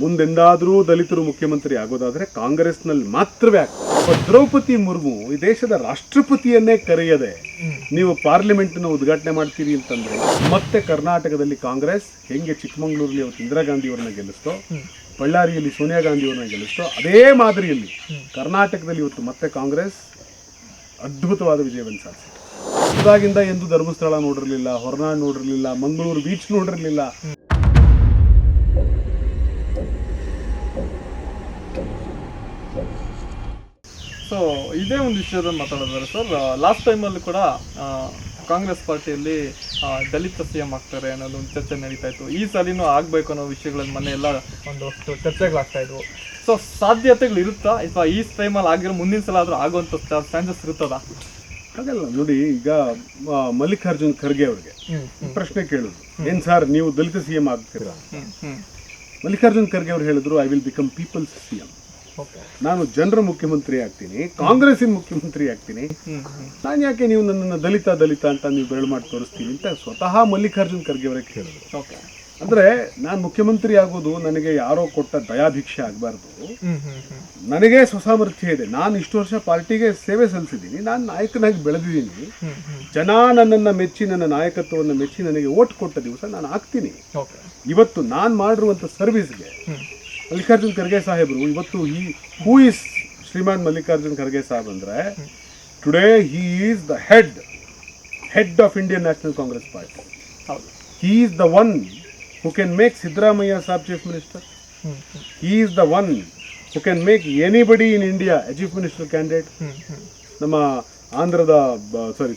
ಮುಂದೆಂದಾದರೂ ದಲಿತರು ಮುಖ್ಯಮಂತ್ರಿ ಆಗೋದಾದ್ರೆ ಕಾಂಗ್ರೆಸ್ನಲ್ಲಿ ಮಾತ್ರವೇ ಆಗ್ತದೆ. ದ್ರೌಪದಿ ಮುರ್ಮು ಈ ದೇಶದ ರಾಷ್ಟ್ರಪತಿಯನ್ನೇ ಕರೆಯದೆ ನೀವು ಪಾರ್ಲಿಮೆಂಟ್ನ ಉದ್ಘಾಟನೆ ಮಾಡ್ತೀರಿ ಅಂತಂದ್ರೆ ಮತ್ತೆ ಕರ್ನಾಟಕದಲ್ಲಿ ಕಾಂಗ್ರೆಸ್ ಹೆಂಗೆ ಚಿಕ್ಕಮಗಳೂರಲ್ಲಿ ಅವತ್ತು ಇಂದಿರಾ ಗಾಂಧಿ ಅವರನ್ನ ಗೆಲ್ಲಿಸ್ತೋ, ಬಳ್ಳಾರಿಯಲ್ಲಿ ಸೋನಿಯಾ ಗಾಂಧಿ ಅವರನ್ನ ಗೆಲ್ಲಿಸ್ತೋ, ಅದೇ ಮಾದರಿಯಲ್ಲಿ ಕರ್ನಾಟಕದಲ್ಲಿ ಇವತ್ತು ಮತ್ತೆ ಕಾಂಗ್ರೆಸ್ ಅದ್ಭುತವಾದ ವಿಜಯವನ್ನು ಸಾಧಿಸಿದೆ. ಇದಾಗಿಂದ ಎಂದು ಧರ್ಮಸ್ಥಳ ನೋಡಿರಲಿಲ್ಲ, ಹೊರನಾಡು ನೋಡಿರಲಿಲ್ಲ, ಮಂಗಳೂರು ಬೀಚ್ ನೋಡಿರಲಿಲ್ಲ. ಸೊ ಇದೇ ಒಂದು ವಿಷಯದಲ್ಲಿ ಮಾತಾಡಿದ್ದಾರೆ ಸರ್. ಲಾಸ್ಟ್ ಟೈಮಲ್ಲಿ ಕೂಡ ಕಾಂಗ್ರೆಸ್ ಪಾರ್ಟಿಯಲ್ಲಿ ದಲಿತ ಸಿ ಎಂ ಆಗ್ತಾರೆ ಅನ್ನೋದು ಒಂದು ಚರ್ಚೆ ನಡೀತಾ ಇತ್ತು. ಈ ಸಲಿನೂ ಆಗಬೇಕು ಅನ್ನೋ ವಿಷಯಗಳಲ್ಲಿ ಮೊನ್ನೆ ಎಲ್ಲ ಒಂದಷ್ಟು ಚರ್ಚೆಗಳಾಗ್ತಾ ಇದ್ವು. ಸೊ ಸಾಧ್ಯತೆಗಳು ಇರುತ್ತಾ, ಅಥವಾ ಈ ಟೈಮಲ್ಲಿ ಆಗಿರೋ ಮುಂದಿನ ಸಲ ಆದರೂ ಆಗುವಂಥ ಚಾನ್ಸಸ್ ಇರುತ್ತದಾ? ಹಾಗಲ್ಲ ನೋಡಿ, ಈಗ ಮಲ್ಲಿಕಾರ್ಜುನ್ ಖರ್ಗೆ ಅವ್ರಿಗೆ ಪ್ರಶ್ನೆ ಕೇಳಿದ್ರು, ಏನ್ ಸರ್ ನೀವು ದಲಿತ ಸಿ ಎಂ ಆಗ್ತೀರಾ? ಮಲ್ಲಿಕಾರ್ಜುನ್ ಖರ್ಗೆ ಅವ್ರು ಹೇಳಿದ್ರು, I will become people's C M. ನಾನು ಜನರ ಮುಖ್ಯಮಂತ್ರಿ ಆಗ್ತೀನಿ, ಕಾಂಗ್ರೆಸ್ಸಿನ ಮುಖ್ಯಮಂತ್ರಿ ಆಗ್ತೀನಿ. ನಾನು ಯಾಕೆ ನೀವು ನನ್ನನ್ನು ದಲಿತ ಅಂತ ನೀವು ಬೆರಳು ಮಾಡಿ ತೋರಿಸ್ತೀನಿ ಅಂತ ಸ್ವತಃ ಮಲ್ಲಿಕಾರ್ಜುನ್ ಖರ್ಗೆ ಅವರೇ ಹೇಳಿದ್ರು. ಅಂದ್ರೆ ನಾನು ಮುಖ್ಯಮಂತ್ರಿ ಆಗೋದು ನನಗೆ ಯಾರೋ ಕೊಟ್ಟ ದಯಾಭಿಕ್ಷೆ ಆಗಬಾರ್ದು. ನನಗೆ ಸ್ವಸಾಮರ್ಥ್ಯ ಇದೆ. ನಾನು ಇಷ್ಟು ವರ್ಷ ಪಾರ್ಟಿಗೆ ಸೇವೆ ಸಲ್ಲಿಸಿದ್ದೀನಿ, ನಾನು ನಾಯಕನಾಗಿ ಬೆಳೆದಿದ್ದೀನಿ. ಜನ ನನ್ನನ್ನು ಮೆಚ್ಚಿ, ನನ್ನ ನಾಯಕತ್ವವನ್ನು ಮೆಚ್ಚಿ ನನಗೆ ಓಟ್ ಕೊಟ್ಟ ದಿವಸ ನಾನು ಆಗ್ತೀನಿ. ಇವತ್ತು ನಾನು ಮಾಡಿರುವಂಥ ಸರ್ವಿಸ್ಗೆ ಮಲ್ಲಿಕಾರ್ಜುನ್ ಖರ್ಗೆ ಸಾಹೇಬರು ಇವತ್ತು ಹೂ ಇಸ್ ಶ್ರೀಮಾನ್ ಮಲ್ಲಿಕಾರ್ಜುನ್ ಖರ್ಗೆ ಸಾಹೇಬ್ ಅಂದ್ರೆ today he is the head of Indian national Congress party. He is the one who can make Siddaramaiah Saab chief minister. He is the one who can make anybody in India a chief minister candidate. ನಮ್ಮ ಆಂಧ್ರದ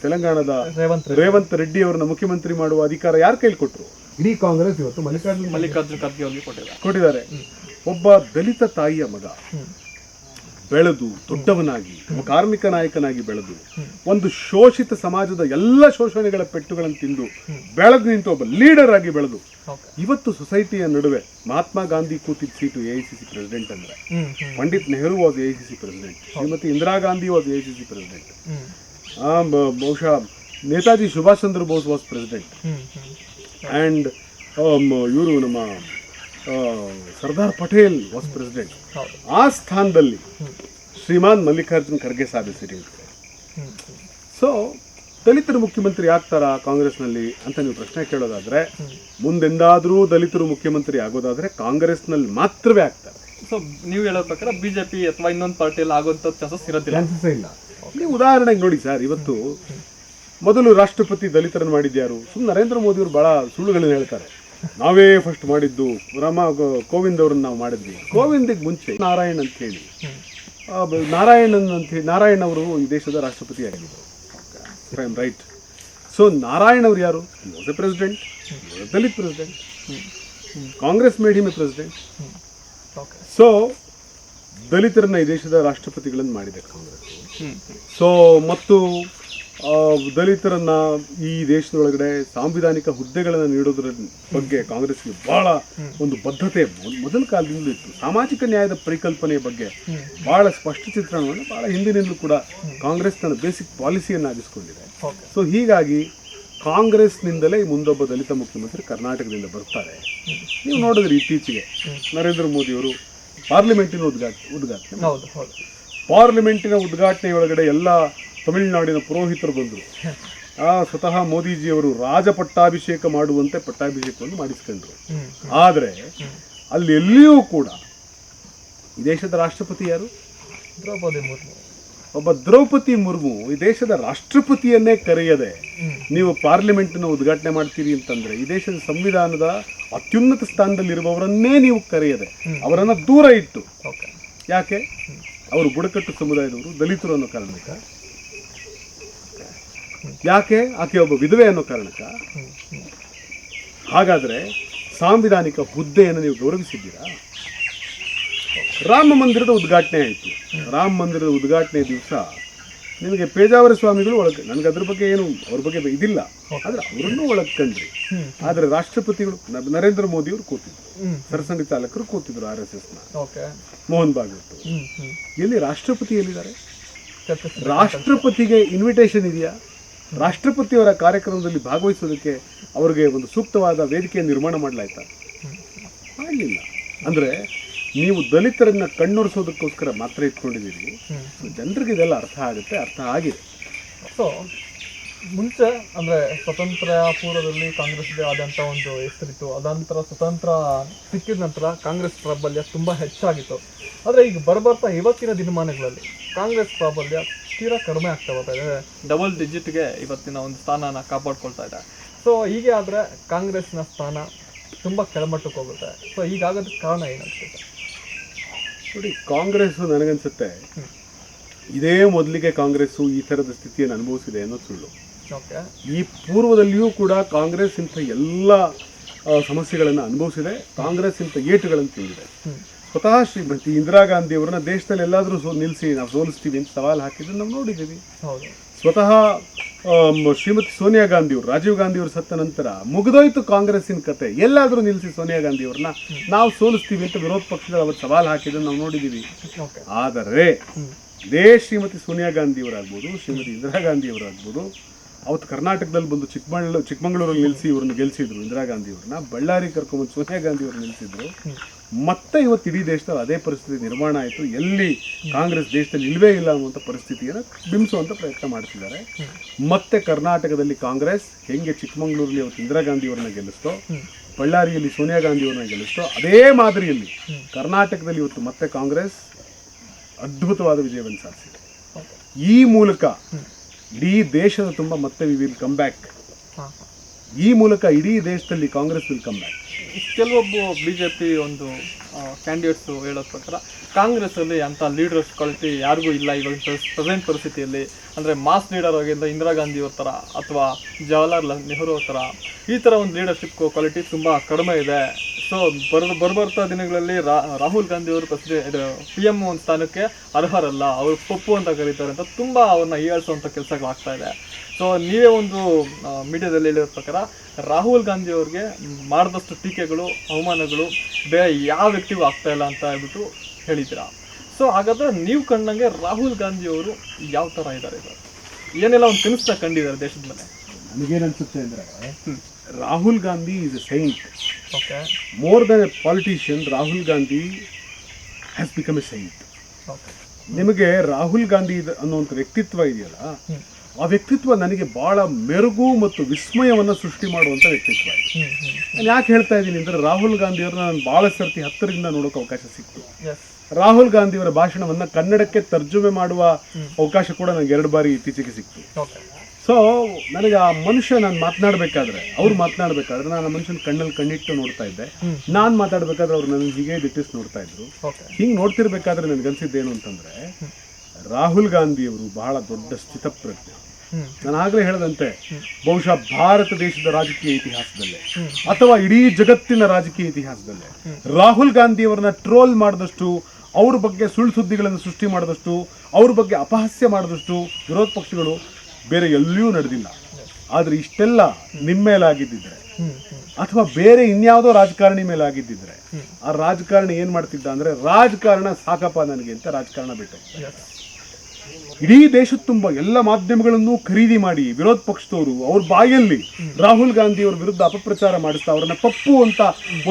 ತೆಲಂಗಾಣದ ರೇವಂತ್ ರೆಡ್ಡಿ ಅವರನ್ನ ಮುಖ್ಯಮಂತ್ರಿ ಮಾಡುವ ಅಧಿಕಾರ ಯಾರ ಕೈಲಿ ಕೊಟ್ಟರು? ಇಡೀ ಕಾಂಗ್ರೆಸ್ ಇವತ್ತು ಮಲ್ಲಿಕಾರ್ಜುನ್ ಖರ್ಗೆ ಅವರಿಗೆ ಕೊಟ್ಟಿದ್ದಾರೆ. ಒಬ್ಬ ದಲಿತ ತಾಯಿಯ ಮಗ ಬೆಳೆದು ದೊಡ್ಡವನಾಗಿ ಕಾರ್ಮಿಕ ನಾಯಕನಾಗಿ ಬೆಳೆದು ಒಂದು ಶೋಷಿತ ಸಮಾಜದ ಎಲ್ಲ ಶೋಷಣೆಗಳ ಪೆಟ್ಟುಗಳನ್ನು ತಿಂದು ಬೆಳೆದು ನಿಂತು ಒಬ್ಬ ಲೀಡರ್ ಆಗಿ ಬೆಳೆದು ಇವತ್ತು ಸೊಸೈಟಿಯ ನಡುವೆ ಮಹಾತ್ಮ ಗಾಂಧಿ ಕೂತಿದ್ದ ಸೀಟು AICC ಪ್ರೆಸಿಡೆಂಟ್ ಅಂದ್ರೆ, Pandit Nehru was AICC president, Shrimati Indira Gandhi was AICC president, ಬಹುಶಃ Netaji Subhash Chandra Bose was president, and ಇವರು ನಮ್ಮ ಸರ್ದಾರ್ ಪಟೇಲ್ ವಾಸ್ ಪ್ರೆಸಿಡೆಂಟ್. ಆ ಸ್ಥಾನದಲ್ಲಿ ಶ್ರೀಮಾನ್ ಮಲ್ಲಿಕಾರ್ಜುನ್ ಖರ್ಗೆ ಸಾಧಿಸಿದ್ದಾರೆ. ಸೊ ದಲಿತರು ಮುಖ್ಯಮಂತ್ರಿ ಆಗ್ತಾರಾ ಕಾಂಗ್ರೆಸ್ನಲ್ಲಿ ಅಂತ ನೀವು ಪ್ರಶ್ನೆ ಕೇಳೋದಾದ್ರೆ, ಮುಂದೆಂದಾದರೂ ದಲಿತರು ಮುಖ್ಯಮಂತ್ರಿ ಆಗೋದಾದ್ರೆ ಕಾಂಗ್ರೆಸ್ನಲ್ಲಿ ಮಾತ್ರವೇ ಆಗ್ತಾರೆ. ಸೊ ನೀವು ಹೇಳೋ ಪ್ರಕಾರ ಬಿಜೆಪಿ ಅಥವಾ ಇನ್ನೊಂದು ಪಾರ್ಟಿಯಲ್ಲಿ ಆಗುವಂಥ ಚಾನ್ಸಸ್ ಇರೋದಿಲ್ಲ? ಇಲ್ಲ. ನೀವು ಉದಾಹರಣೆಗೆ ನೋಡಿ ಸರ್, ಇವತ್ತು ಮೊದಲು ರಾಷ್ಟ್ರಪತಿ ದಲಿತರನ್ನು ಮಾಡಿದ್ಯಾರು? ನರೇಂದ್ರ ಮೋದಿ ಅವರು ಬಹಳ ಸುಳ್ಳುಗಳನ್ನ ಹೇಳ್ತಾರೆ. ನಾವೇ ಫಸ್ಟ್ ಮಾಡಿದ್ದು, ಕೋವಿಂದ್ ಅವ್ರನ್ನ ನಾವು ಮಾಡಿದ್ವಿ. ಕೋವಿಂದಿಗೆ ಮುಂಚೆ ನಾರಾಯಣ್ ಅಂತ ಹೇಳಿ ನಾರಾಯಣ್ ಅವರು ಈ ದೇಶದ ರಾಷ್ಟ್ರಪತಿ ಆಗಿದ್ದರು. I am right. So Narayan ಅವರು ಯಾರು? Was a president, Dalit president. Congress made him a president. So ದಲಿತರನ್ನ ಈ ದೇಶದ ರಾಷ್ಟ್ರಪತಿಗಳನ್ನು ಮಾಡಿದೆ ಕಾಂಗ್ರೆಸ್. ಸೊ ಮತ್ತು ದಲಿತರನ್ನ ಈ ದೇಶದೊಳಗಡೆ ಸಾಂವಿಧಾನಿಕ ಹುದ್ದೆಗಳನ್ನು ನೀಡೋದ್ರ ಬಗ್ಗೆ ಕಾಂಗ್ರೆಸ್ಗೆ ಬಹಳ ಒಂದು ಬದ್ಧತೆ ಮೊದಲ ಕಾಲದಿಂದಲೂ ಇತ್ತು. ಸಾಮಾಜಿಕ ನ್ಯಾಯದ ಪರಿಕಲ್ಪನೆಯ ಬಗ್ಗೆ ಬಹಳ ಸ್ಪಷ್ಟ ಚಿತ್ರಣವನ್ನು ಬಹಳ ಹಿಂದಿನಿಂದಲೂ ಕೂಡ ಕಾಂಗ್ರೆಸ್ ತನ್ನ ಬೇಸಿಕ್ ಪಾಲಿಸಿಯನ್ನಾಗಿಸ್ಕೊಂಡಿದೆ. ಸೊ ಹೀಗಾಗಿ ಕಾಂಗ್ರೆಸ್ನಿಂದಲೇ ಮುಂದೊಬ್ಬ ದಲಿತ ಮುಖ್ಯಮಂತ್ರಿ ಕರ್ನಾಟಕದಿಂದ ಬರ್ತಾರೆ. ನೀವು ನೋಡಿದ್ರೆ ಇತ್ತೀಚೆಗೆ ನರೇಂದ್ರ ಮೋದಿಯವರು ಪಾರ್ಲಿಮೆಂಟಿನ ಉದ್ಘಾಟನೆಯೊಳಗಡೆ ಎಲ್ಲ ತಮಿಳುನಾಡಿನ ಪುರೋಹಿತರು ಬಂದರು. ಸ್ವತಃ ಮೋದಿಜಿಯವರು ರಾಜ ಪಟ್ಟಾಭಿಷೇಕ ಮಾಡುವಂತೆ ಪಟ್ಟಾಭಿಷೇಕವನ್ನು ಮಾಡಿಸ್ಕೊಂಡ್ರು. ಆದರೆ ಅಲ್ಲಿ ಎಲ್ಲಿಯೂ ಕೂಡ ಈ ದೇಶದ ರಾಷ್ಟ್ರಪತಿ ಯಾರು? ಒಬ್ಬ ದ್ರೌಪದಿ ಮುರ್ಮು ಈ ದೇಶದ ರಾಷ್ಟ್ರಪತಿಯನ್ನೇ ಕರೆಯದೆ ನೀವು ಪಾರ್ಲಿಮೆಂಟ್ನ ಉದ್ಘಾಟನೆ ಮಾಡ್ತೀರಿ ಅಂತಂದ್ರೆ, ಈ ದೇಶದ ಸಂವಿಧಾನದ ಅತ್ಯುನ್ನತ ಸ್ಥಾನದಲ್ಲಿರುವವರನ್ನೇ ನೀವು ಕರೆಯದೆ ಅವರನ್ನು ದೂರ ಇಟ್ಟು, ಯಾಕೆ? ಅವರು ಬುಡಕಟ್ಟು ಸಮುದಾಯದವರು, ದಲಿತರು ಅನ್ನೋ ಕಾರಣಕ್ಕ? ಯಾಕೆ? ಆಕೆ ಒಬ್ಬ ವಿಧವೆ ಅನ್ನೋ ಕಾರಣಕ್ಕ? ಹಾಗಾದ್ರೆ ಸಾಂವಿಧಾನಿಕ ಹುದ್ದೆಯನ್ನು ನೀವು ಗೌರವಿಸಿದ್ದೀರಾ? ರಾಮ ಮಂದಿರದ ಉದ್ಘಾಟನೆ ಆಯಿತು. ರಾಮ ಮಂದಿರದ ಉದ್ಘಾಟನೆ ದಿವಸ ನಿಮಗೆ ಪೇಜಾವರ ಸ್ವಾಮಿಗಳು ನನಗೆ ಅದ್ರ ಬಗ್ಗೆ ಏನು ಅವ್ರ ಬಗ್ಗೆ ಇದಿಲ್ಲ, ಆದ್ರೆ ಅವರನ್ನು ಒಳಗ್ಕೊಂಡ್ರಿ. ಆದ್ರೆ ರಾಷ್ಟ್ರಪತಿಗಳು ನರೇಂದ್ರ ಮೋದಿ ಅವರು ಕೂತಿದ್ರು, ಸರಸಂಘ ಚಾಲಕರು ಕೂತಿದ್ರು, RSSನ ಮೋಹನ್ ಭಾಗವತ್. ಎಲ್ಲಿ ರಾಷ್ಟ್ರಪತಿ ಎಲ್ಲಿದ್ದಾರೆ? ರಾಷ್ಟ್ರಪತಿಗೆ ಇನ್ವಿಟೇಷನ್ ಇದೆಯಾ? ರಾಷ್ಟ್ರಪತಿಯವರ ಕಾರ್ಯಕ್ರಮದಲ್ಲಿ ಭಾಗವಹಿಸೋದಕ್ಕೆ ಅವರಿಗೆ ಒಂದು ಸೂಕ್ತವಾದ ವೇದಿಕೆ ನಿರ್ಮಾಣ ಮಾಡಲಾಯ್ತಾ? ಮಾಡಲಿಲ್ಲ. ಅಂದರೆ ನೀವು ದಲಿತರನ್ನ ಕಣ್ಣೊರೆಸೋದಕ್ಕೋಸ್ಕರ ಮಾತ್ರ ಇಟ್ಕೊಂಡಿದ್ದೀರಿ. ಜನರಿಗೆ ಇದೆಲ್ಲ ಅರ್ಥ ಆಗುತ್ತೆ, ಅರ್ಥ ಆಗಿದೆ. ಸೊ ಮುಂಚೆ ಅಂದರೆ ಸ್ವತಂತ್ರ ಪೂರ್ವದಲ್ಲಿ ಕಾಂಗ್ರೆಸ್ಗೆ ಆದಂಥ ಒಂದು ಹೆಸರಿತ್ತು. ಅದಾನಂತರ ಸ್ವತಂತ್ರ ಸಿಕ್ಕಿದ ನಂತರ ಕಾಂಗ್ರೆಸ್ ಪ್ರಾಬಲ್ಯ ತುಂಬ ಹೆಚ್ಚಾಗಿತ್ತು. ಆದರೆ ಈಗ ಬರ್ತಾ ಇವತ್ತಿನ ದಿನಮಾನಗಳಲ್ಲಿ ಕಾಂಗ್ರೆಸ್ ಪ್ರಾಬಲ್ಯ ತೀರಾ ಕಡಿಮೆ ಆಗ್ತಾ ಬರ್ತಾ ಇದೆ. ಡಬಲ್ ಡಿಜಿಟ್ಗೆ ಇವತ್ತಿನ ಒಂದು ಸ್ಥಾನನ ಕಾಪಾಡ್ಕೊಳ್ತಾ ಇದೆ. ಸೊ ಹೀಗೆ ಆದರೆ ಕಾಂಗ್ರೆಸ್ನ ಸ್ಥಾನ ತುಂಬ ಕೆಳಮಟ್ಟಕ್ಕೆ ಹೋಗುತ್ತೆ. ಸೊ ಹೀಗಾಗೋದಕ್ಕೆ ಕಾರಣ ಏನಾಗ್ತದೆ ನೋಡಿ, ಕಾಂಗ್ರೆಸ್ಸು ನನಗನ್ಸುತ್ತೆ ಇದೇ ಮೊದಲಿಗೆ ಕಾಂಗ್ರೆಸ್ಸು ಈ ಥರದ ಸ್ಥಿತಿಯನ್ನು ಅನುಭವಿಸಿದೆ ಅನ್ನೋದು ಸುಳ್ಳು. ಓಕೆ, ಈ ಪೂರ್ವದಲ್ಲಿಯೂ ಕೂಡ ಕಾಂಗ್ರೆಸ್ ಇಂಥ ಎಲ್ಲ ಸಮಸ್ಯೆಗಳನ್ನು ಅನುಭವಿಸಿದೆ, ಕಾಂಗ್ರೆಸ್ ಇಂಥ ಏಟುಗಳನ್ನು ತಿಂದಿದೆ. ಸ್ವತಃ ಶ್ರೀಮತಿ ಇಂದಿರಾ ಗಾಂಧಿ ಅವರನ್ನ ದೇಶದಲ್ಲಿ ಎಲ್ಲಾದರೂ ನಿಲ್ಲಿಸಿ ನಾವು ಸೋಲಿಸ್ತೀವಿ ಅಂತ ಸವಾಲು ಹಾಕಿದ್ದನ್ನು ನಾವು ನೋಡಿದ್ದೀವಿ. ಹೌದು. ಸ್ವತಃ ಶ್ರೀಮತಿ ಸೋನಿಯಾ ಗಾಂಧಿ ಅವರು, ರಾಜೀವ್ ಗಾಂಧಿ ಅವರು ಸತ್ತ ನಂತರ ಮುಗಿದೋಯ್ತು ಕಾಂಗ್ರೆಸ್ಸಿನ ಕತೆ, ಎಲ್ಲಾದರೂ ನಿಲ್ಲಿಸಿ ಸೋನಿಯಾ ಗಾಂಧಿ ಅವ್ರನ್ನ ನಾವು ಸೋಲಿಸ್ತೀವಿ ಅಂತ ವಿರೋಧ ಪಕ್ಷಗಳು ಅವತ್ತು ಸವಾಲು ಹಾಕಿದ್ದನ್ನು ನಾವು ನೋಡಿದ್ದೀವಿ. ಆದರೆ ಇದೇ ಶ್ರೀಮತಿ ಸೋನಿಯಾ ಗಾಂಧಿ ಅವರಾಗ್ಬೋದು, ಶ್ರೀಮತಿ ಇಂದಿರಾ ಗಾಂಧಿ ಅವರಾಗ್ಬೋದು, ಅವತ್ತು ಕರ್ನಾಟಕದಲ್ಲಿ ಬಂದು ಚಿಕ್ಕಮಗಳೂರಲ್ಲಿ ನಿಲ್ಲಿಸಿ ಇವ್ರನ್ನ ಗೆಲ್ಲಿಸಿದ್ರು ಇಂದಿರಾ ಗಾಂಧಿ ಅವ್ರನ್ನ, ಬಳ್ಳಾರಿ ಕರ್ಕೊಂಡ್ಬಂದು ಸೋನಿಯಾ ಗಾಂಧಿ ಅವ್ರನ್ನ ನಿಲ್ಲಿಸಿದ್ರು. ಮತ್ತೆ ಇವತ್ತು ಇಡೀ ದೇಶದಲ್ಲಿ ಅದೇ ಪರಿಸ್ಥಿತಿ ನಿರ್ಮಾಣ ಆಯಿತು. ಎಲ್ಲಿ ಕಾಂಗ್ರೆಸ್ ದೇಶದಲ್ಲಿ ಇಲ್ಲವೇ ಇಲ್ಲ ಅನ್ನುವಂಥ ಪರಿಸ್ಥಿತಿಯನ್ನು ಬಿಂಬಿಸುವಂಥ ಪ್ರಯತ್ನ ಮಾಡ್ತಿದ್ದಾರೆ. ಮತ್ತೆ ಕರ್ನಾಟಕದಲ್ಲಿ ಕಾಂಗ್ರೆಸ್ ಹೆಂಗೆ ಚಿಕ್ಕಮಗಳೂರಲ್ಲಿ ಅವತ್ತು ಇಂದಿರಾ ಗಾಂಧಿ ಅವ್ರನ್ನ ಗೆಲ್ಲಿಸ್ತೋ, ಬಳ್ಳಾರಿಯಲ್ಲಿ ಸೋನಿಯಾ ಗಾಂಧಿ ಅವ್ರನ್ನ ಗೆಲ್ಲಿಸ್ತೋ, ಅದೇ ಮಾದರಿಯಲ್ಲಿ ಕರ್ನಾಟಕದಲ್ಲಿ ಇವತ್ತು ಮತ್ತೆ ಕಾಂಗ್ರೆಸ್ ಅದ್ಭುತವಾದ ವಿಜಯವನ್ನು ಸಾಧಿಸಿದೆ. ಈ ಮೂಲಕ ಇಡೀ ದೇಶದ ತುಂಬ ಮತ್ತೆ ವಿ ವಿಲ್ ಕಮ್ ಬ್ಯಾಕ್. ಈ ಮೂಲಕ ಇಡೀ ದೇಶದಲ್ಲಿ ಕಾಂಗ್ರೆಸ್ ವಿಲ್ ಕಮ್ ಬ್ಯಾಕ್. ಕೆಲವೊಬ್ಬ BJP ಒಂದು ಕ್ಯಾಂಡಿಡೇಟ್ಸು ಹೇಳೋ ಪ್ರಕಾರ ಕಾಂಗ್ರೆಸ್ಸಲ್ಲಿ ಅಂಥ ಲೀಡರ್ಸ್ ಕ್ವಾಲಿಟಿ ಯಾರಿಗೂ ಇಲ್ಲ ಇವಾಗ ಪ್ರೆಸೆಂಟ್ ಪರಿಸ್ಥಿತಿಯಲ್ಲಿ. ಅಂದರೆ ಮಾಸ್ ಲೀಡರ್ ಆಗಿದ್ದ ಇಂದಿರಾ ಗಾಂಧಿ ಅವ್ರ ಥರ ಅಥವಾ ಜವಾಹರ್ಲಾಲ್ ನೆಹರು ಅವ್ರ ಥರ ಈ ಥರ ಒಂದು ಲೀಡರ್ಶಿಪ್ ಕ್ವಾಲಿಟಿ ತುಂಬ ಕಡಿಮೆ ಇದೆ. ಸೊ ಬರ್ಬರ್ತಾ ದಿನಗಳಲ್ಲಿ ರಾಹುಲ್ ಗಾಂಧಿ ಅವರು PM ಒಂದು ಸ್ಥಾನಕ್ಕೆ ಅರ್ಹರಲ್ಲ, ಅವರು ಪಪ್ಪು ಅಂತ ಕರೀತಾರೆ ಅಂತ ತುಂಬ ಅವ್ರನ್ನ ಹೀಯಾಳಿಸುವಂಥ ಕೆಲಸಗಳಾಗ್ತಾ ಇದೆ. ಸೊ ನೀವೇ ಒಂದು ಮೀಡಿಯಾದಲ್ಲಿ ಹೇಳಿರೋ ಪ್ರಕಾರ ರಾಹುಲ್ ಗಾಂಧಿ ಅವ್ರಿಗೆ ಮಾಡಿದಷ್ಟು ಟೀಕೆಗಳು, ಅವಮಾನಗಳು ಬೇರೆ ಯಾವ ವ್ಯಕ್ತಿಗೂ ಆಗ್ತಾ ಇಲ್ಲ ಅಂತ ಹೇಳ್ಬಿಟ್ಟು ಹೇಳಿದ್ದೀರಾ. ಸೊ ಹಾಗಾದರೆ ನೀವು ಕಂಡಂಗೆ ರಾಹುಲ್ ಗಾಂಧಿ ಅವರು ಯಾವ ಥರ ಇದ್ದಾರೆ ಸರ್? ಏನೆಲ್ಲ ಒಂದು ಕನಸನ್ನ ಕಂಡಿದ್ದಾರೆ ದೇಶದ ಮೇಲೆ? ನನಗೇನನ್ಸುತ್ತೆ ಅಂದರೆ Rahul Gandhi is A Saint. Okay, more than A politician, Rahul Gandhi has become A Saint. Okay, ನಿಮಗೆ ರಾಹುಲ್ ಗಾಂಧಿ ಅನ್ನುವಂಥ ವ್ಯಕ್ತಿತ್ವ ಇದೆಯಲ್ಲ, ಆ ವ್ಯಕ್ತಿತ್ವ ನನಗೆ ಭಾಳ ಮೆರುಗು ಮತ್ತು ವಿಸ್ಮಯವನ್ನು ಸೃಷ್ಟಿ ಮಾಡುವಂಥ ವ್ಯಕ್ತಿತ್ವ ಇದೆ. ನಾನು ಯಾಕೆ ಹೇಳ್ತಾ ಇದ್ದೀನಿ ಅಂದರೆ, ರಾಹುಲ್ ಗಾಂಧಿಯವ್ರನ್ನ ನಾನು ಭಾಳ ಸರ್ತಿ ಹತ್ತಿರದಿಂದ ನೋಡೋಕೆ ಅವಕಾಶ ಸಿಕ್ತು. ರಾಹುಲ್ ಗಾಂಧಿಯವರ ಭಾಷಣವನ್ನು ಕನ್ನಡಕ್ಕೆ ತರ್ಜುಮೆ ಮಾಡುವ ಅವಕಾಶ ಕೂಡ ನನಗೆ 2 ಬಾರಿ ಇತ್ತೀಚೆಗೆ ಸಿಕ್ತು. ಸೊ ನನಗೆ ಆ ಮನುಷ್ಯ ನಾನು ಮಾತನಾಡಬೇಕಾದ್ರೆ, ಅವ್ರು ಮಾತನಾಡಬೇಕಾದ್ರೆ ನಾನು ಆ ಮನುಷ್ಯನ ಕಣ್ಣಲ್ಲಿ ಕಣ್ಣಿಟ್ಟು ನೋಡ್ತಾ ಇದ್ದೆ. ನಾನು ಮಾತಾಡಬೇಕಾದ್ರೆ ಅವ್ರು ನನಗೆ ಹೀಗೆ ದಿಟ್ಟಿಸಿ ನೋಡ್ತಾ ಇದ್ರು. ಹಿಂಗೆ ನೋಡ್ತಿರ್ಬೇಕಾದ್ರೆ ನನಗನ್ಸಿದ್ದೇನು ಅಂತಂದರೆ, ರಾಹುಲ್ ಗಾಂಧಿಯವರು ಬಹಳ ದೊಡ್ಡ ಸ್ಥಿತಪ್ರಜ್ಞೆ. ನಾನು ಆಗಲೇ ಹೇಳಿದಂತೆ, ಬಹುಶಃ ಭಾರತ ದೇಶದ ರಾಜಕೀಯ ಇತಿಹಾಸದಲ್ಲೇ ಅಥವಾ ಇಡೀ ಜಗತ್ತಿನ ರಾಜಕೀಯ ಇತಿಹಾಸದಲ್ಲೇ ರಾಹುಲ್ ಗಾಂಧಿಯವರನ್ನ ಟ್ರೋಲ್ ಮಾಡಿದಷ್ಟು, ಅವ್ರ ಬಗ್ಗೆ ಸುಳ್ಳು ಸುದ್ದಿಗಳನ್ನು ಸೃಷ್ಟಿ ಮಾಡಿದಷ್ಟು, ಅವ್ರ ಬಗ್ಗೆ ಅಪಹಾಸ್ಯ ಮಾಡಿದಷ್ಟು ವಿರೋಧ ಪಕ್ಷಗಳು ಬೇರೆ ಎಲ್ಲಿಯೂ ನಡೆದಿಲ್ಲ. ಆದರೆ ಇಷ್ಟೆಲ್ಲ ನಿಮ್ಮ ಮೇಲಾಗಿದ್ದಿದ್ರೆ ಅಥವಾ ಬೇರೆ ಇನ್ಯಾವುದೋ ರಾಜಕಾರಣಿ ಮೇಲೆ ಆಗಿದ್ದಿದ್ರೆ, ಆ ರಾಜಕಾರಣಿ ಏನು ಮಾಡ್ತಿದ್ದ ಅಂದರೆ, ರಾಜಕಾರಣ ಸಾಕಪ್ಪ ನನಗೆ ಅಂತ ರಾಜಕಾರಣ ಬಿಟ್ಟು ಇಡೀ ದೇಶದ ತುಂಬ ಎಲ್ಲ ಮಾಧ್ಯಮಗಳನ್ನು ಖರೀದಿ ಮಾಡಿ ವಿರೋಧ ಪಕ್ಷದವರು ಅವ್ರ ಬಾಯಲ್ಲಿ ರಾಹುಲ್ ಗಾಂಧಿ ಅವ್ರ ವಿರುದ್ಧ ಅಪಪ್ರಚಾರ ಮಾಡಿಸ್ತಾ ಅವ್ರನ್ನ ಪಪ್ಪು ಅಂತ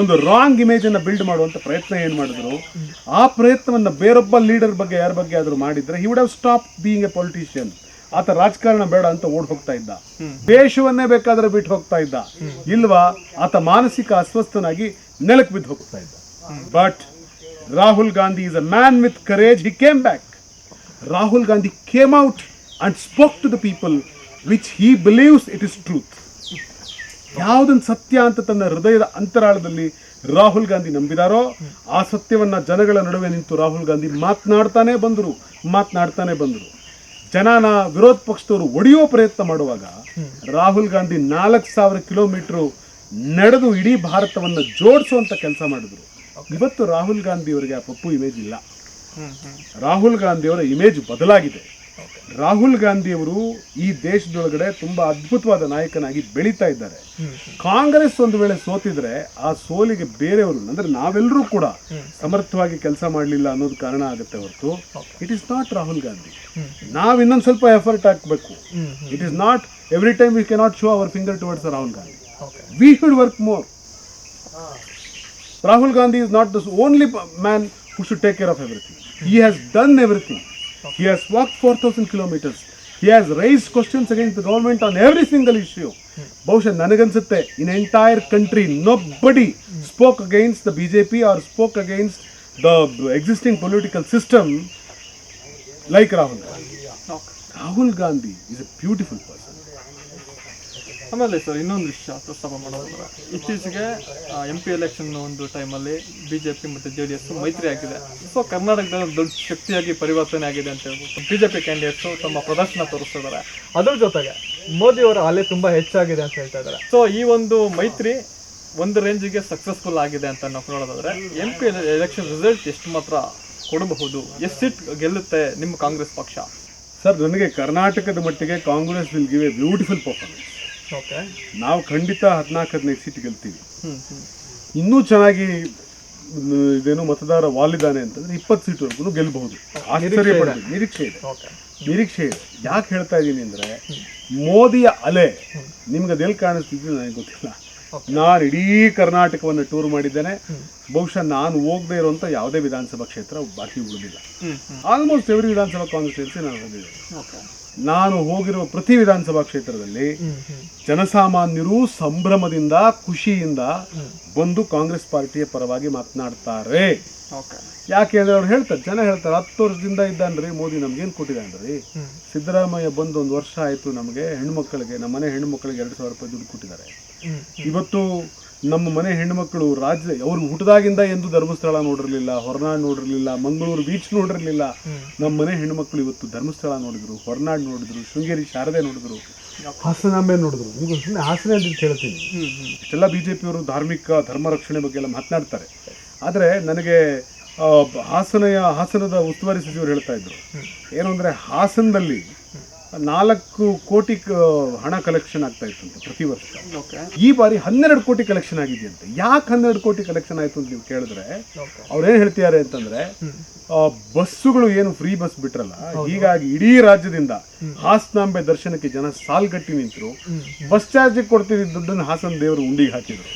ಒಂದು ರಾಂಗ್ ಇಮೇಜನ್ನು ಬಿಲ್ಡ್ ಮಾಡುವಂಥ ಪ್ರಯತ್ನ ಏನು ಮಾಡಿದ್ರು, ಆ ಪ್ರಯತ್ನವನ್ನು ಬೇರೊಬ್ಬ ಲೀಡರ್ ಬಗ್ಗೆ ಯಾರ ಬಗ್ಗೆ ಆದರೂ ಮಾಡಿದ್ರೆ, he would have stop being A politician. ಆತ ರಾಜಕಾರಣ ಬೇಡ ಅಂತ ಓಡ್ ಹೋಗ್ತಾ ಇದ್ದ, ದೇಶವನ್ನೇ ಬೇಕಾದ್ರೆ ಬಿಟ್ಟು ಹೋಗ್ತಾ ಇದ್ದ. ಇಲ್ವಾ, ಆತ ಮಾನಸಿಕ ಅಸ್ವಸ್ಥನಾಗಿ ನೆಲಕ್ಕೆ ಬಿದ್ದು ಹೋಗ್ತಾ ಇದ್ದ. But Rahul Gandhi is a man with courage. He came back. Rahul Gandhi came out and spoke to the people which he believes it is truth. ಯಾವುದನ್ನು ಸತ್ಯ ಅಂತ ತನ್ನ ಹೃದಯದ ಅಂತರಾಳದಲ್ಲಿ ರಾಹುಲ್ ಗಾಂಧಿ ನಂಬಿದಾರೋ, ಆ ಸತ್ಯವನ್ನ ಜನಗಳ ನಡುವೆ ನಿಂತು ರಾಹುಲ್ ಗಾಂಧಿ ಮಾತನಾಡ್ತಾನೆ ಬಂದರು. ಜನನ ವಿರೋಧ ಪಕ್ಷದವರು ಒಡೆಯೋ ಪ್ರಯತ್ನ ಮಾಡುವಾಗ ರಾಹುಲ್ ಗಾಂಧಿ 4000 ಕಿಲೋಮೀಟರ್ ನಡೆದು ಇಡೀ ಭಾರತವನ್ನು ಜೋಡಿಸುವಂತ ಕೆಲಸ ಮಾಡಿದ್ರು. ಇವತ್ತು ರಾಹುಲ್ ಗಾಂಧಿ ಅವರಿಗೆ ಆ ಪಪ್ಪು ಇಮೇಜ್ ಇಲ್ಲ. ರಾಹುಲ್ ಗಾಂಧಿಯವರ ಇಮೇಜ್ ಬದಲಾಗಿದೆ. ರಾಹುಲ್ ಗಾಂಧಿಯವರು ಈ ದೇಶದೊಳಗಡೆ ತುಂಬಾ ಅದ್ಭುತವಾದ ನಾಯಕನಾಗಿ ಬೆಳೀತಾ ಇದ್ದಾರೆ. ಕಾಂಗ್ರೆಸ್ ಒಂದು ವೇಳೆ ಸೋತಿದ್ರೆ ಆ ಸೋಲಿಗೆ ಬೇರೆಯವರು ಅಂದ್ರೆ ನಾವೆಲ್ಲರೂ ಕೂಡ ಸಮರ್ಥವಾಗಿ ಕೆಲಸ ಮಾಡಲಿಲ್ಲ ಅನ್ನೋದು ಕಾರಣ ಆಗುತ್ತೆ ಹೊರತು it is not Rahul Gandhi. ನಾವು ಇನ್ನೊಂದು ಸ್ವಲ್ಪ ಎಫರ್ಟ್ ಹಾಕಬೇಕು. It is not every time we cannot show our finger towards Rahul Gandhi. We should work more. Rahul Gandhi is not the only man who should take care of everything. He has done everything. He has walked 4,000 kilometers. He has raised questions against the government on every single issue. ಬಹುಶಃ ನನಗನ್ಸುತ್ತೆ in entire country nobody spoke against the BJP or spoke against the existing political system like Rahul Gandhi. Okay. Rahul Gandhi is a beautiful person. ಆಮೇಲೆ sir ಇನ್ನೊಂದು ವಿಷಯ ಪ್ರಸ್ತಾಪ ಮಾಡೋದಂದ್ರೆ ಇತ್ತೀಚೆಗೆ MP election ಒಂದು ಟೈಮಲ್ಲಿ BJP ಮತ್ತು JDS ಮೈತ್ರಿ ಆಗಿದೆ. ಸೊ ಕರ್ನಾಟಕದಲ್ಲಿ ಒಂದು ದೊಡ್ಡ ಶಕ್ತಿಯಾಗಿ ಪರಿವರ್ತನೆ ಆಗಿದೆ ಅಂತ ಹೇಳ್ಬೋದು. BJP ಕ್ಯಾಂಡಿಡೇಟ್ಸು ತಮ್ಮ ಪ್ರದರ್ಶನ ತೋರಿಸ್ತಿದ್ದಾರೆ. ಅದ್ರ ಜೊತೆಗೆ ಮೋದಿ ಅವರ ಅಲೆ ತುಂಬಾ ಹೆಚ್ಚಾಗಿದೆ ಅಂತ ಹೇಳ್ತಾ ಇದ್ದಾರೆ. ಸೊ ಈ ಒಂದು ಮೈತ್ರಿ ಒಂದು ರೇಂಜಿಗೆ ಸಕ್ಸಸ್ಫುಲ್ ಆಗಿದೆ ಅಂತ ನಾವು ನೋಡೋದಾದ್ರೆ MP ಎಲೆಕ್ಷನ್ ರಿಸಲ್ಟ್ ಎಷ್ಟು ಮಾತ್ರ ಕೊಡಬಹುದು, ಎಷ್ಟು ಸೀಟ್ ಗೆಲ್ಲುತ್ತೆ ನಿಮ್ಮ ಕಾಂಗ್ರೆಸ್ ಪಕ್ಷ? ಸರ್, ನನಗೆ ಕರ್ನಾಟಕದ ಮಟ್ಟಿಗೆ Congress will give A beautiful performance. Okay. ನಾವು ಖಂಡಿತ 14-15 ಸೀಟ್ ಗೆಲ್ತೀವಿ. ಇನ್ನೂ ಚೆನ್ನಾಗಿ ಇದೇನು ಮತದಾರ ವಾಲಿದಾನೆ ಅಂತಂದ್ರೆ 20 ಸೀಟ್ವರೆಗೂ ಗೆಲ್ಲಬಹುದು. ಆಶ್ಚರ್ಯ ಪಡಬೇಕು, ನಿರೀಕ್ಷೆ ಇದೆ. ನಿರೀಕ್ಷೆ ಇದೆ. ಯಾಕೆ ಹೇಳ್ತಾ ಇದ್ದೀನಿ ಅಂದ್ರೆ ಮೋದಿಯ ಅಲೆ ನಿಮ್ಗೆ ಅದೆಲ್ಲಿ ಕಾಣಿಸ್ತಿದ್ದು ನನಗೆ ಗೊತ್ತಿಲ್ಲ. ನಾನು ಇಡೀ ಕರ್ನಾಟಕವನ್ನು ಟೂರ್ ಮಾಡಿದ್ದೇನೆ. ಬಹುಶಃ ನಾನು ಹೋಗದೆ ಇರುವಂತ ಯಾವುದೇ ವಿಧಾನಸಭಾ ಕ್ಷೇತ್ರ ಬಾಕಿ ಉಳಿದಿಲ್ಲ. ಆಲ್ಮೋಸ್ಟ್ ಎವ್ರಿ ವಿಧಾನಸಭಾ ಕಾನ್ಸ್ಟಿಟ್ಯೂನ್ಸಿ ನಾನು ಹೋಗಿದ್ದೇನೆ. ನಾನು ಹೋಗಿರುವ ಪ್ರತಿ ವಿಧಾನಸಭಾ ಕ್ಷೇತ್ರದಲ್ಲಿ ಜನಸಾಮಾನ್ಯರು ಸಂಭ್ರಮದಿಂದ ಖುಷಿಯಿಂದ ಬಂದು ಕಾಂಗ್ರೆಸ್ ಪಾರ್ಟಿಯ ಪರವಾಗಿ ಮಾತನಾಡ್ತಾರೆ. ಯಾಕೆ ಅಂದ್ರೆ ಅವ್ರು ಹೇಳ್ತಾರೆ, ಜನ ಹೇಳ್ತಾರೆ 10 ವರ್ಷದಿಂದ ಇದ್ದಾನ್ರಿ ಮೋದಿ, ನಮ್ಗೇನು ಕೊಟ್ಟಿದ್ದಾನ್ರಿ? ಸಿದ್ದರಾಮಯ್ಯ ಬಂದು 1 ವರ್ಷ ಆಯ್ತು, ನಮಗೆ ಹೆಣ್ಮಕ್ಳಿಗೆ, ನಮ್ಮ ಮನೆ ಹೆಣ್ಮಕ್ಳಿಗೆ 2,000 ರೂಪಾಯಿ ದುಡ್ಡು ಕೊಟ್ಟಿದ್ದಾರೆ. ಇವತ್ತು ನಮ್ಮ ಮನೆ ಹೆಣ್ಮಕ್ಳು ಅವ್ರು ಹುಟ್ಟದಾಗಿಂದ ಎಂದು ಧರ್ಮಸ್ಥಳ ನೋಡಿರ್ಲಿಲ್ಲ, ಹೊರನಾಡು ನೋಡಿರ್ಲಿಲ್ಲ, ಮಂಗಳೂರು ಬೀಚ್ ನೋಡಿರ್ಲಿಲ್ಲ. ನಮ್ಮ ಮನೆ ಹೆಣ್ಮಕ್ಳು ಇವತ್ತು ಧರ್ಮಸ್ಥಳ ನೋಡಿದ್ರು, ಹೊರನಾಡು ನೋಡಿದ್ರು, ಶೃಂಗೇರಿ ಶಾರದೆ ನೋಡಿದ್ರು, ಹಾಸನಾಂಬೆ ನೋಡಿದ್ರು. ನಿಮ್ಗೆ ಸುಮ್ಮನೆ ಹಾಸನ ಅಂತ ಹೇಳ್ತೀನಿ. ಇಷ್ಟೆಲ್ಲ BJP ಅವರು ಧಾರ್ಮಿಕ ಧರ್ಮ ರಕ್ಷಣೆ ಬಗ್ಗೆ ಎಲ್ಲ ಮಾತನಾಡ್ತಾರೆ. ಆದರೆ ನನಗೆ ಹಾಸನದ ಉಸ್ತುವಾರಿ ಸಚಿವರು ಹೇಳ್ತಾ ಇದ್ರು ಏನು ಅಂದರೆ, ಹಾಸನದಲ್ಲಿ 4 ಕೋಟಿ ಹಣ ಕಲೆಕ್ಷನ್ ಆಗ್ತಾ ಇತ್ತು ಅಂತ ಪ್ರತಿ ವರ್ಷ. ಈ ಬಾರಿ 12 ಕೋಟಿ ಕಲೆಕ್ಷನ್ ಆಗಿದೆಯಂತೆ. ಯಾಕೆ 12 ಕೋಟಿ ಕಲೆಕ್ಷನ್ ಆಯ್ತು ಅಂತ ನೀವು ಕೇಳಿದ್ರೆ ಅವ್ರೇನು ಹೇಳ್ತಿದ್ದಾರೆ ಅಂತಂದ್ರೆ, ಬಸ್ಸುಗಳು ಏನು ಫ್ರೀ ಬಸ್ ಬಿಟ್ರಲ್ಲ, ಹೀಗಾಗಿ ಇಡೀ ರಾಜ್ಯದಿಂದ ಹಾಸನಾಂಬೆ ದರ್ಶನಕ್ಕೆ ಜನ ಸಾಲ್ಗಟ್ಟಿ ನಿಂತರು. ಬಸ್ ಚಾರ್ಜ್ ಕೊಡ್ತಿದ್ದ ದುಡ್ಡನ್ನು ಹಾಸನ ದೇವರು ಉಂಡಿಗೆ ಹಾಕಿದ್ರು.